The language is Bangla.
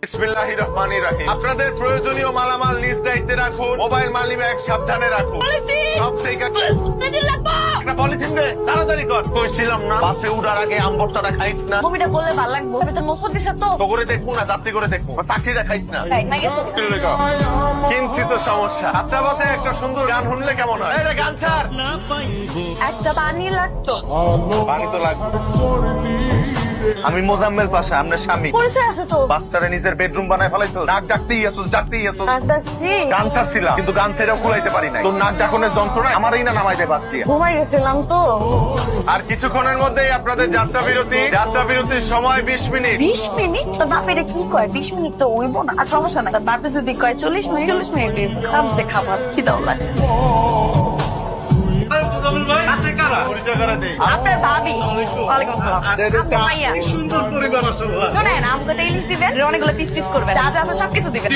বিসমিল্লাহির রহমানির রহিম। আপনাদের প্রয়োজনীয় মালামাল নিজ দায়িত্বে রাখুন। মোবাইল মানি ব্যাগ সাবধানে রাখুন। সব ঠিক আছে। একটা পলিথিন দে, তাড়াতাড়ি কর। কইছিলাম না বাসে উড়ার আগে আম ভর্তাটা খাইস না। মুভিটা করলে ভালো লাগবে। মুভিটা নসর দিছে তো। তো করে দেখবো না, যাত্রী করে দেখবো। চাকরিটা খাইস না। রাইট না গেছে। কিনছি তো সমস্যা। আপনার একটা সুন্দর গান শুনলে কেমন হয়? এটা গান ছাড়। একটা পানি লাগতো। পানি তো লাগবে। আমি মোজাম্মেল পাশা, আপনার স্বামী। পরিচয় আছে তো। বাসটারে নিজের বেডরুম বানায় ফেলাইছো। নাক ডাকতেই আসো, ডাকতেই আসো। নাক ডাকছি। গান ছাড়ছিলাম, কিন্তু গান ছেড়েও কুলাইতে পারি নাই। তোর নাক ডাকনের যন্ত্রণা আমারই না নামাই দে বাস দিয়ে। ঘুমাই গেছিলাম তো। আর কিছুক্ষণের মধ্যেই আপনাদের যাত্রা বিরতি। যাত্রা বিরতির সময় 20 মিনিট। 20 মিনিট? তোর বাপ এটা কি কয়? 20 মিনিট তো হইব না। আর সমস্যা নাই, তোর বাপে যদি কয় 40 মিনিট, 40 মিনিট খামছে খাবার খিদাও লাগছে। আপনার ভাবি। ওয়ালাইকুম আসসালাম। আপনার মাইয়া। সুন্দর পরিবার আসলে। শোনেন, আমাকে একটা ইলিশ দিবেন, অনেকগুলো পিস পিস করবেন, যা যা আছে সবকিছু দিবেন।